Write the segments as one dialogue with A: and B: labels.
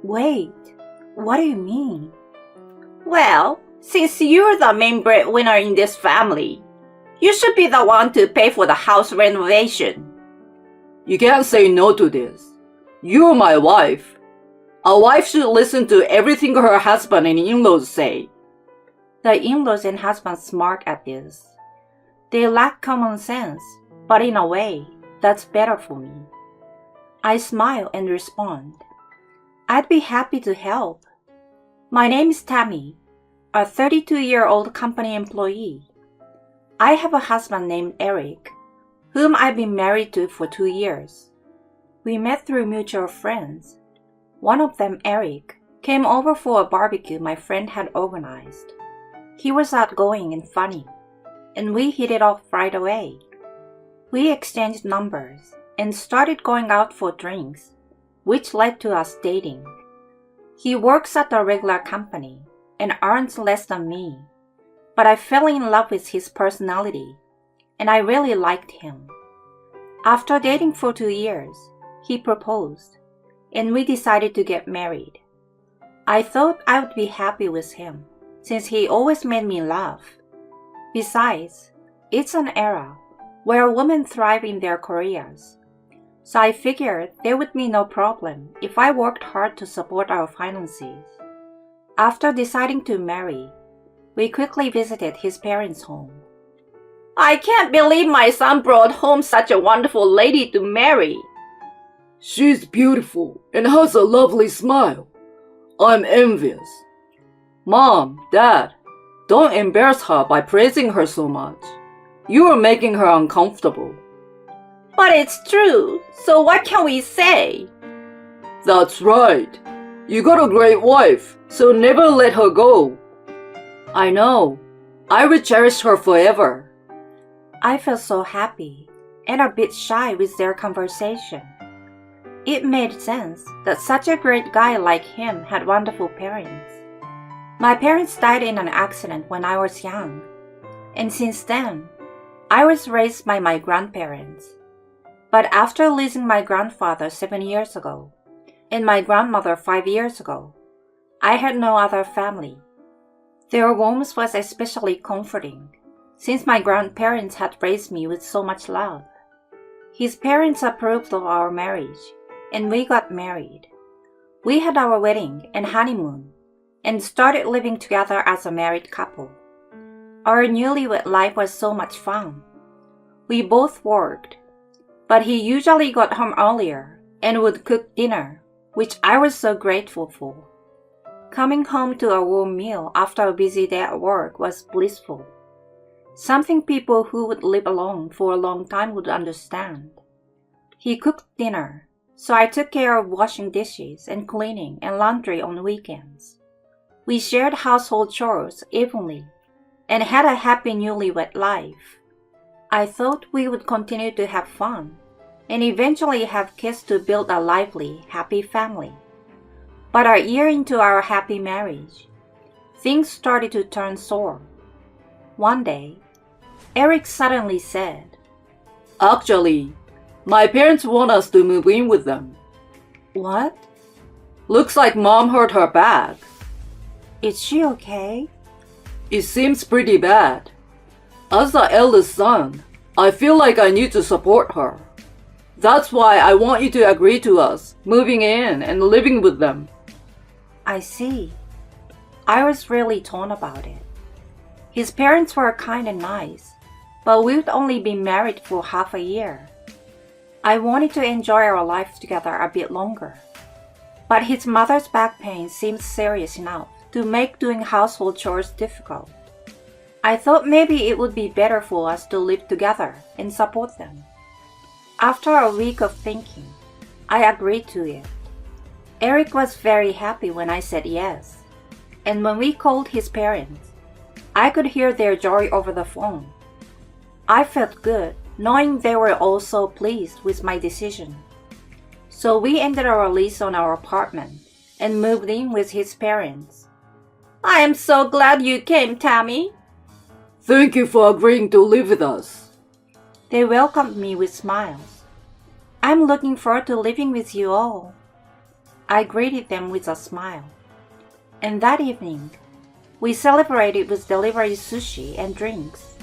A: Wait, what do you mean?
B: Well, since you're the main breadwinner in this family, you should be the one to pay for the house renovation.
C: You can't say no to this. You're my wife. A wife should listen to everything her husband and in-laws say.
A: The in-laws and husband smirk at this. They lack common sense, but in a way, that's better for me. I smile and respond. I'd be happy to help. My name is Tammy, a 32-year-old company employee. I have a husband named Eric, whom I've been married to for 2 years. We met through mutual friends. One of them, Eric, came over for a barbecue my friend had organized. He was outgoing and funny, and we hit it off right away. We exchanged numbers and started going out for drinks, which led to us dating. He works at a regular company and earns less than me, but I fell in love with his personality, and I really liked him. After dating for 2 years, he proposed, and we decided to get married. I thought I would be happy with him, since he always made me laugh. Besides, it's an era where women thrive in their careers, so I figured there would be no problem if I worked hard to support our finances. After deciding to marry, we quickly visited his parents' home.
B: I can't believe my son brought home such a wonderful lady to marry.
C: She's beautiful and has a lovely smile. I'm envious. Mom, Dad, don't embarrass her by praising her so much. You are making her uncomfortable.
B: But it's true, so what can we say?
C: That's right. You got a great wife, so never let her go. I know. I will cherish her forever.
A: I felt so happy and a bit shy with their conversation. It made sense that such a great guy like him had wonderful parents. My parents died in an accident when I was young, and since then, I was raised by my grandparents. But after losing my grandfather 7 years ago, and my grandmother 5 years ago, I had no other family. Their warmth was especially comforting, since my grandparents had raised me with so much love. His parents approved of our marriage, and we got married. We had our wedding and honeymoon, and started living together as a married couple. Our newlywed life was so much fun. We both worked, but he usually got home earlier and would cook dinner, which I was so grateful for. Coming home to a warm meal after a busy day at work was blissful. Something people who would live alone for a long time would understand. He cooked dinner, so I took care of washing dishes and cleaning and laundry on weekends. We shared household chores evenly and had a happy newlywed life. I thought we would continue to have fun and eventually have kids to build a lively, happy family. But a year into our happy marriage, things started to turn sour. One day, Eric suddenly said,
C: Actually, my parents want us to move in with them.
A: What?
C: Looks like Mom hurt her back.
A: Is she okay?
C: It seems pretty bad. As the eldest son, I feel like I need to support her. That's why I want you to agree to us moving in and living with them.
A: I see. I was really torn about it. His parents were kind and nice, but we'd only been married for half a year. I wanted to enjoy our life together a bit longer. But his mother's back pain seemed serious enough to make doing household chores difficult. I thought maybe it would be better for us to live together and support them. After a week of thinking, I agreed to it. Eric was very happy when I said yes, and when we called his parents, I could hear their joy over the phone. I felt good knowing they were also pleased with my decision. So we ended our lease on our apartment and moved in with his parents.
B: I am so glad you came, Tammy.
C: Thank you for agreeing to live with us.
A: They welcomed me with smiles. I'm looking forward to living with you all. I greeted them with a smile. And that evening, we celebrated with delivery sushi and drinks.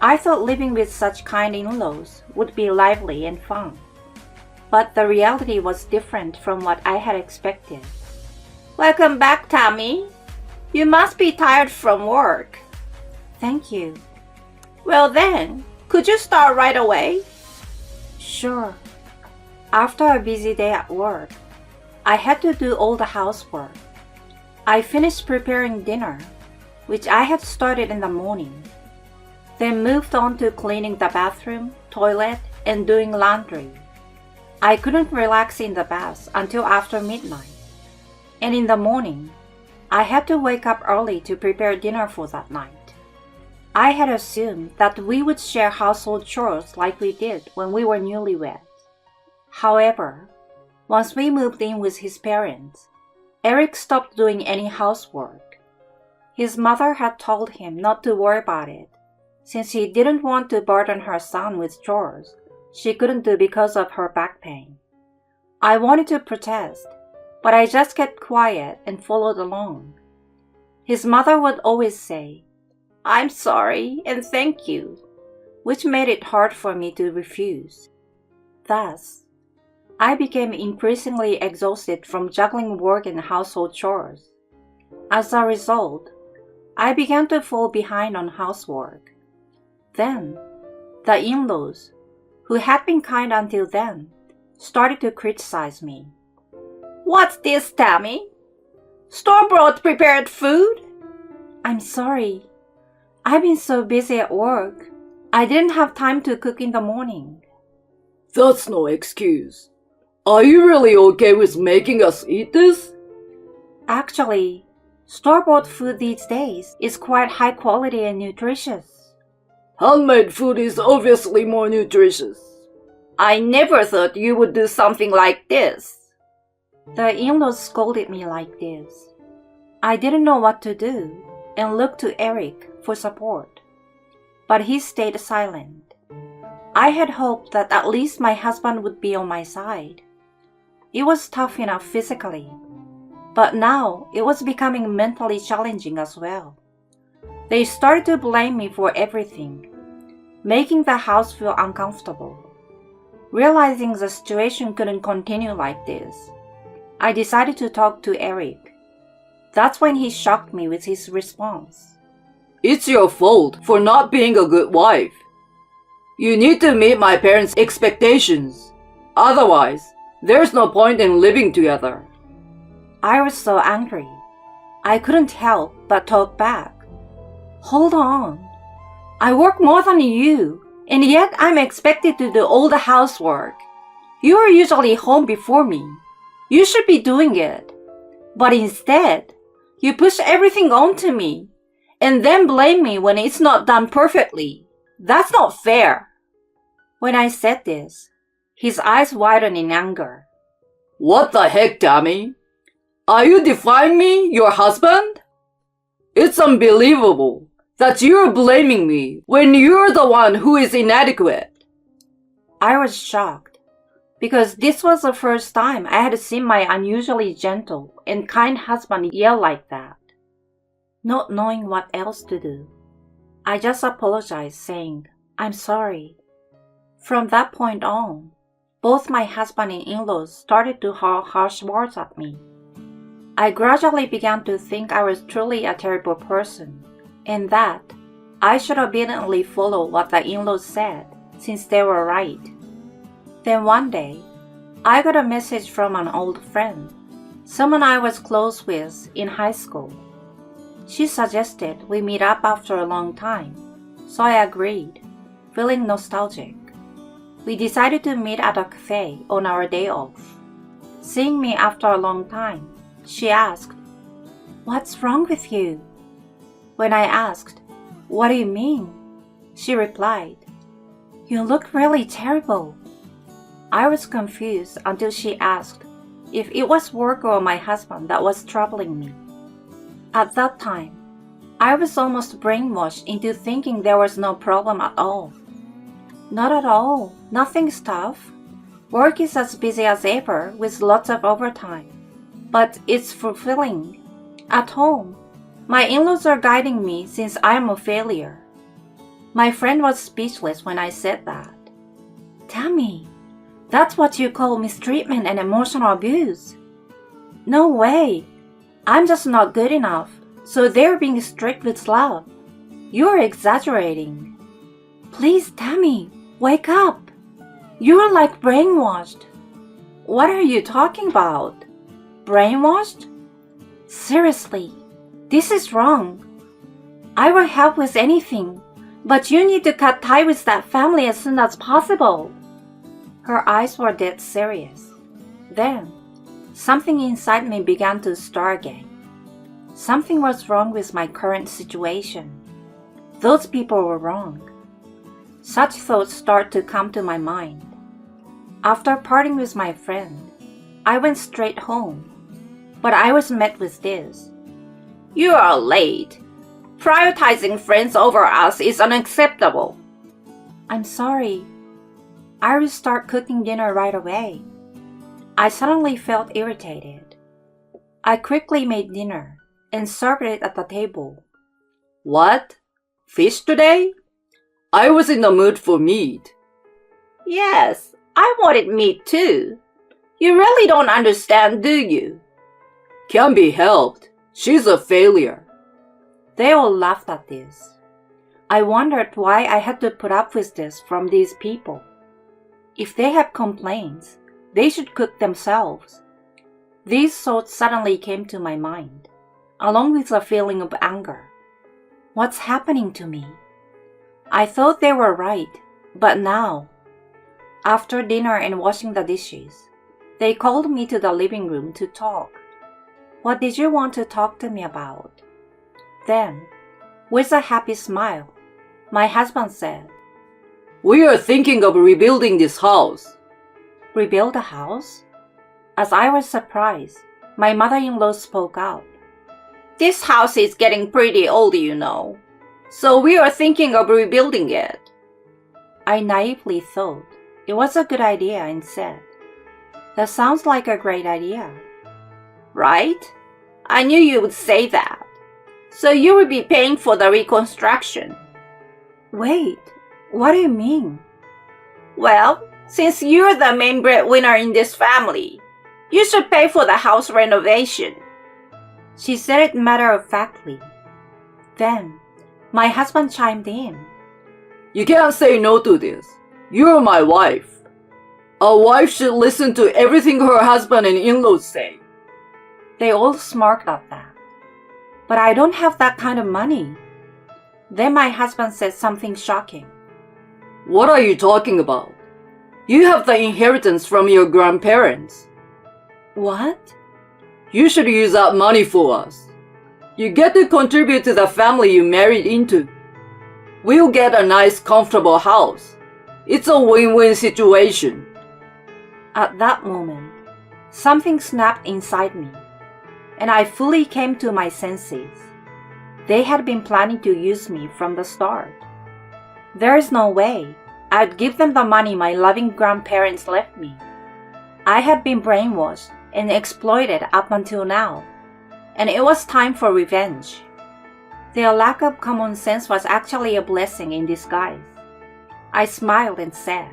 A: I thought living with such kind in-laws would be lively and fun. But the reality was different from what I had expected.
B: Welcome back, Tammy. You must be tired from work.
A: Thank you.
B: Well then, could you start right away?
A: Sure. After a busy day at work, I had to do all the housework. I finished preparing dinner, which I had started in the morning, then moved on to cleaning the bathroom, toilet, and doing laundry. I couldn't relax in the bath until after midnight, and in the morning, I had to wake up early to prepare dinner for that night. I had assumed that we would share household chores like we did when we were newlyweds. However, once we moved in with his parents, Eric stopped doing any housework. His mother had told him not to worry about it, since he didn't want to burden her son with chores she couldn't do because of her back pain. I wanted to protest, but I just kept quiet and followed along. His mother would always say, "I'm sorry and thank you," which made it hard for me to refuse. Thus, I became increasingly exhausted from juggling work and household chores. As a result, I began to fall behind on housework. Then, the in-laws, who had been kind until then, started to criticize me.
B: What's this, Tammy? Store-bought prepared food?
A: I'm sorry. I've been so busy at work. I didn't have time to cook in the morning.
C: That's no excuse. Are you really okay with making us eat this?
A: Actually, store-bought food these days is quite high quality and nutritious.
C: Handmade food is obviously more nutritious.
B: I never thought you would do something like this.
A: The in-laws scolded me like this. I didn't know what to do and looked to Eric for support. But he stayed silent. I had hoped that at least my husband would be on my side. It was tough enough physically, but now it was becoming mentally challenging as well. They started to blame me for everything, making the house feel uncomfortable. Realizing the situation couldn't continue like this, I decided to talk to Eric. That's when he shocked me with his response.
C: It's your fault for not being a good wife. You need to meet my parents' expectations. Otherwise, there's no point in living together.
A: I was so angry. I couldn't help but talk back. Hold on. I work more than you, and yet I'm expected to do all the housework. You are usually home before me. You should be doing it. But instead, you push everything onto me, and then blame me when it's not done perfectly. That's not fair. When I said this, his eyes widened in anger.
C: What the heck, Tammy? Are you defying me, your husband? It's unbelievable that you're blaming me when you're the one who is inadequate.
A: I was shocked, because this was the first time I had seen my unusually gentle and kind husband yell like that. Not knowing what else to do, I just apologized, saying, "I'm sorry." From that point on, both my husband and in-laws started to hurl harsh words at me. I gradually began to think I was truly a terrible person, and that I should obediently follow what the in-laws said, since they were right. Then one day, I got a message from an old friend, someone I was close with in high school. She suggested we meet up after a long time, so I agreed, feeling nostalgic. We decided to meet at a cafe on our day off. Seeing me after a long time, she asked, "What's wrong with you?" When I asked, "What do you mean?" she replied, "You look really terrible." I was confused until she asked if it was work or my husband that was troubling me. At that time, I was almost brainwashed into thinking there was no problem at all. Not at all. Nothing's tough. Work is as busy as ever with lots of overtime. but it's fulfilling. At home, my in-laws are guiding me since I am a failure. My friend was speechless when I said that. Tammy, that's what you call mistreatment and emotional abuse? No way. I'm just not good enough, so they're being strict with love. You're exaggerating. Please, Tammy, wake up. You're like brainwashed. What are you talking about? Brainwashed? Seriously, this is wrong. I will help with anything, but you need to cut ties with that family as soon as possible. Her eyes were dead serious. Then, something inside me began to stir again. Something was wrong with my current situation. Those people were wrong. Such thoughts started to come to my mind. After parting with my friend, I went straight home. But I was met with this.
B: You are late. Prioritizing friends over us is unacceptable.
A: I'm sorry. I will start cooking dinner right away. I suddenly felt irritated. I quickly made dinner and served it at the table.
C: What? Fish today? I was in the mood for meat.
B: Yes, I wanted meat too. You really don't understand, do you?
C: Can't be helped. She's a failure.
A: They all laughed at this. I wondered why I had to put up with this from these people. If they have complaints, they should cook themselves. These thoughts suddenly came to my mind, along with a feeling of anger. What's happening to me? I thought they were right, but now, after dinner and washing the dishes, they called me to the living room to talk. What did you want to talk to me about? Then, with a happy smile, my husband said,
C: We are thinking of rebuilding this house.
A: Rebuild the house? As I was surprised, my mother-in-law spoke up.
B: This house is getting pretty old, you know. So we are thinking of rebuilding it.
A: I naively thought it was a good idea and said, That sounds like a great idea.
B: Right? I knew you would say that. So you will be paying for the reconstruction.
A: Wait, what do you mean?
B: Well, since you're the main breadwinner in this family, you should pay for the house renovation.
A: She said it matter-of-factly. Then, my husband chimed in.
C: You can't say no to this. You're my wife. A wife should listen to everything her husband and in-laws say.
A: They all smirked at that. But I don't have that kind of money. Then my husband said something shocking.
C: What are you talking about? You have the inheritance from your grandparents.
A: What?
C: You should use that money for us. You get to contribute to the family you married into. We'll get a nice, comfortable house. It's a win-win situation.
A: At that moment, something snapped inside me, and I fully came to my senses. They had been planning to use me from the start. There is no way I'd give them the money my loving grandparents left me. I had been brainwashed and exploited up until now, and it was time for revenge. Their lack of common sense was actually a blessing in disguise. I smiled and said,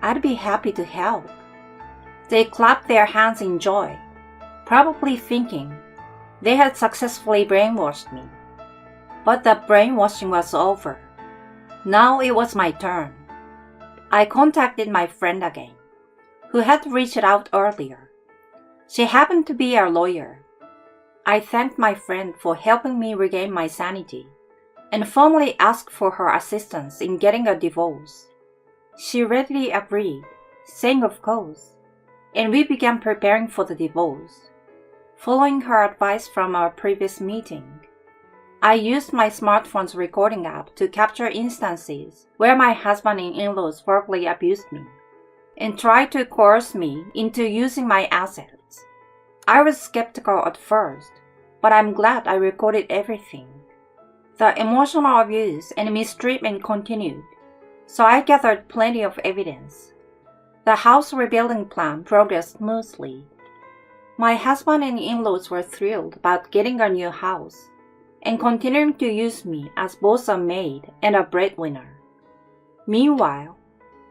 A: I'd be happy to help. They clapped their hands in joy, probably thinking they had successfully brainwashed me. But the brainwashing was over. Now it was my turn. I contacted my friend again, who had reached out earlier. She happened to be a lawyer. I thanked my friend for helping me regain my sanity and formally asked for her assistance in getting a divorce. She readily agreed, saying of course, and we began preparing for the divorce. Following her advice from our previous meeting, I used my smartphone's recording app to capture instances where my husband and in-laws verbally abused me and tried to coerce me into using my assets. I was skeptical at first, but I'm glad I recorded everything. The emotional abuse and mistreatment continued, so I gathered plenty of evidence. The house rebuilding plan progressed smoothly. My husband and in-laws were thrilled about getting a new house and continuing to use me as both a maid and a breadwinner. Meanwhile,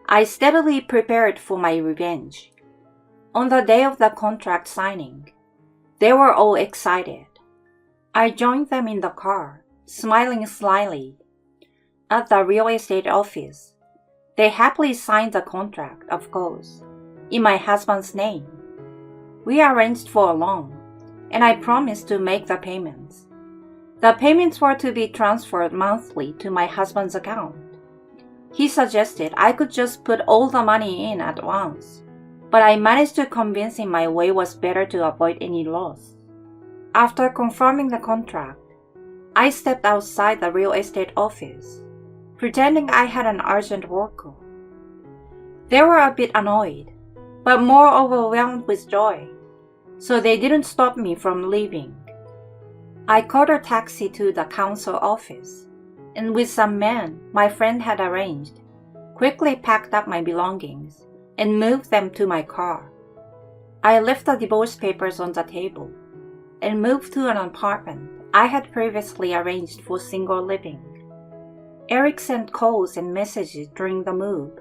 A: I steadily prepared for my revenge. On the day of the contract signing, they were all excited. I joined them in the car, smiling slyly. At the real estate office, they happily signed the contract, of course, in my husband's name. We arranged for a loan, and I promised to make the payments. The payments were to be transferred monthly to my husband's account. He suggested I could just put all the money in at once, but I managed to convince him my way was better to avoid any loss. After confirming the contract, I stepped outside the real estate office, pretending I had an urgent work call. They were a bit annoyed, but more overwhelmed with joy, so they didn't stop me from leaving. I caught a taxi to the council office, and with some men my friend had arranged, quickly packed up my belongings and moved them to my car. I left the divorce papers on the table and moved to an apartment I had previously arranged for single living. Eric sent calls and messages during the move,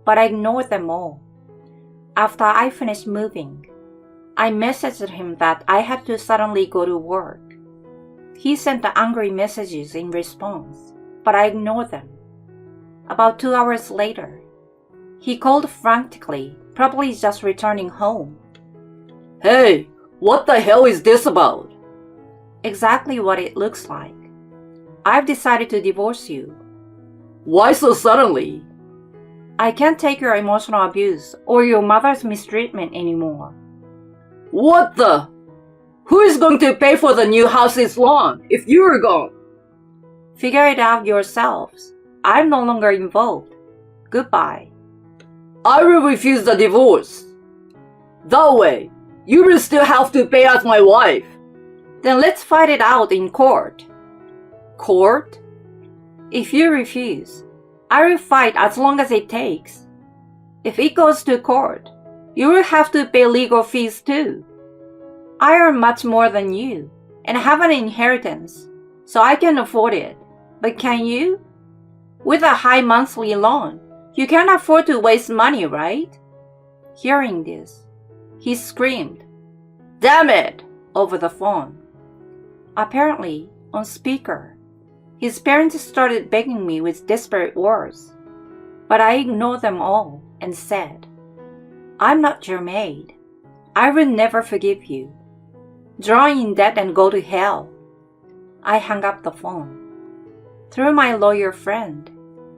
A: but I ignored them all. After I finished moving, I messaged him that I had to suddenly go to work. He sent angry messages in response, but I ignored them. About 2 hours later, he called frantically, probably just returning home.
C: Hey, what the hell is this about?
A: Exactly what it looks like. I've decided to divorce you.
C: Why so suddenly?
A: I can't take your emotional abuse or your mother's mistreatment anymore.
C: What the? Who is going to pay for the new house's lawn if you're gone?
A: Figure it out yourselves. I'm no longer involved. Goodbye.
C: I will refuse the divorce. That way, you will still have to pay as my wife.
A: Then let's fight it out in court.
C: Court?
A: If you refuse, I will fight as long as it takes. If it goes to court, you will have to pay legal fees too. I earn much more than you and have an inheritance, so I can afford it. But can you? With a high monthly loan, you can't afford to waste money, right? Hearing this, he screamed, "Damn it!" over the phone. Apparently, on speaker, his parents started begging me with desperate words, but I ignored them all and said, "I'm not your maid. I will never forgive you. Drown in debt and go to hell." I hung up the phone. Through my lawyer friend,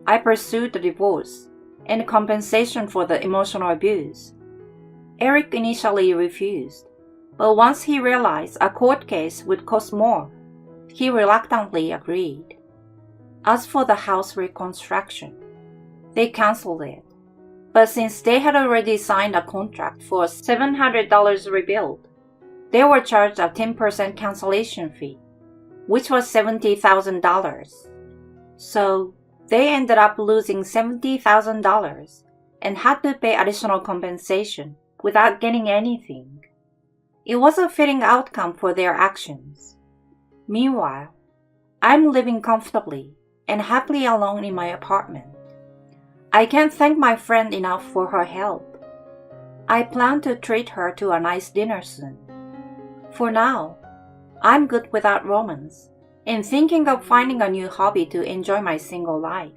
A: I pursued the divorce and compensation for the emotional abuse. Eric initially refused, but once he realized a court case would cost more, he reluctantly agreed. As for the house reconstruction, they canceled it, but since they had already signed a contract for a $700 rebuild, they were charged a 10% cancellation fee, which was $70,000. So they ended up losing $70,000 and had to pay additional compensation without getting anything. It was a fitting outcome for their actions. Meanwhile, I'm living comfortably and happily alone in my apartment. I can't thank my friend enough for her help. I plan to treat her to a nice dinner soon. For now, I'm good without romance and thinking of finding a new hobby to enjoy my single life.